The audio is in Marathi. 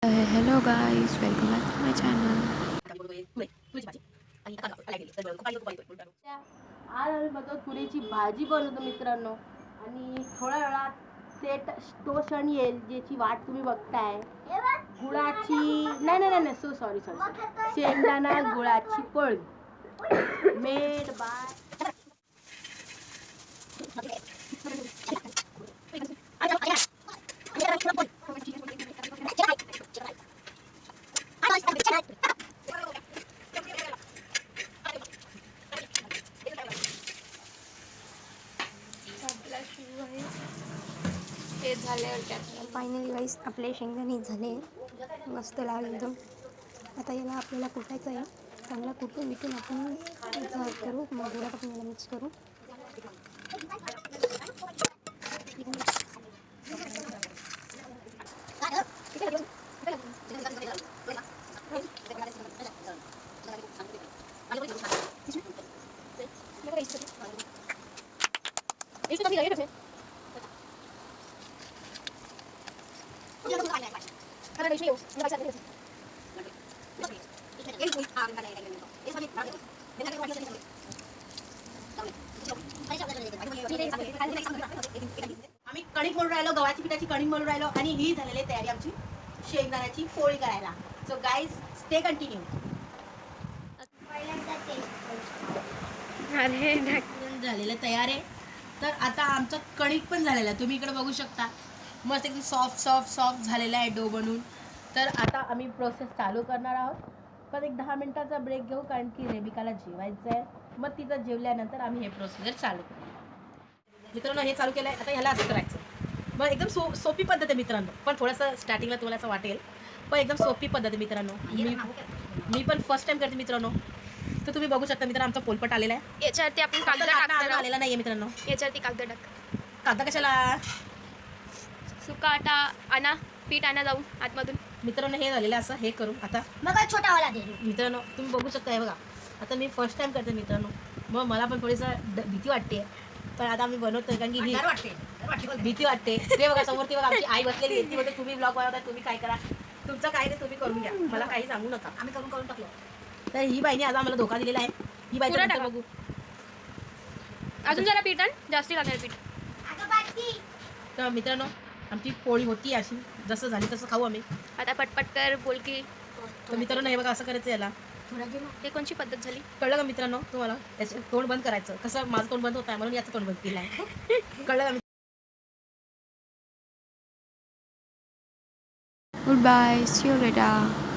Hello guys, welcome back to my channel. आज आम्ही बनवतो तुरीची भाजी बनवतो मित्रांनो. आणि थोड्या वेळात तो क्षण येईल ज्याची वाट तुम्ही बघताय. गुळाची नाही सॉरी शेंगदाणा गुळाची पोळी मेड बाय. हे झाल्यावर फायनली गाईस आपले शेंगदाणे झाले मस्त लाल एकदम. आता याला आपल्याला कुटायचं आहे. चांगला कुटून बिटून आपण करू. मग गोळ्यात आपण याला मिक्स करू. आम्ही कणिक मळून राहिलो, गव्हाची पिठाची कणिक मळून राहिलो आणि ही झालेली तयारी आमची शेंगदाण्याची पोळी करायला. So guys stay continue. झालेलं तयार आहे. तर आता आमचं कणिक पण झालेलं आहे. तुम्ही इकडे बघू शकता मस्त एकदम सॉफ्ट झालेला आहे डो बनून. तर आता आम्ही प्रोसेस चालू करणार आहोत. पण एक 10 मिनिटाचा ब्रेक घेऊ कारण की रेबिकाला जेवायचं आहे. मग तिथं जेवल्यानंतर आम्ही हे प्रोसिजर चालू करू. मित्रांनो हे चालू केलं आहे. आता ह्याला असं करायचं. मग एकदम सोपी पद्धत आहे मित्रांनो. पण थोडंसं स्टार्टिंगला तुम्हाला असं वाटेल पण एकदम सोपी पद्धत आहे मित्रांनो. मी पण फर्स्ट टाइम करते मित्रांनो. तर तुम्ही बघू शकता मित्रांनो आमचा पोलपट आलेला आहे. याच्यावरती आपण कागद टाकणार आलेला नाहीये मित्रांनो. याच्यावरती कागद टाक. कागद कशाला? सुका आटा आणा, पीठ आणा जाऊन आतमधून. मित्रांनो हे झालेलं असं हे करू. आता मग छोटा वाला दे. मित्रांनो तुम्ही बघू शकता हे बघा. आता मी फर्स्ट टाइम करते मित्रांनो. मग मला पण थोडीसं भीती वाटते. पण आता आम्ही बनवतोय कारण की ही भीती वाटते. ते बघा समोर ती बघा आमची आई बसलेली आहे. ती बोलते तुम्ही ब्लॉग बनवताय तुम्ही काय करा. तुमचं काय ते तुम्ही करून घ्या. मला काही सांगू नका. आम्ही करून टाकलो. तर ही बाईने आज आम्हाला धोका दिलेला आहे. ही बाई बघू. अजून जरा पीठ आण, जास्ती लागणार पीठ. तर मित्रांनो आमची पोळी होती अशी जसं झाली तसं खाऊ आम्ही. आता पटपट कर बोल की. तर मित्रांनो हे बघा असं करायचं याला. हे कोणची पद्धत झाली कळलं का मित्रांनो तुम्हाला? याचं तोंड बंद करायचं. कसं माझं तोंड बंद होत आहे म्हणून याचं तोंड बंद केलं आहे. कळलं का? Goodbye, see you later.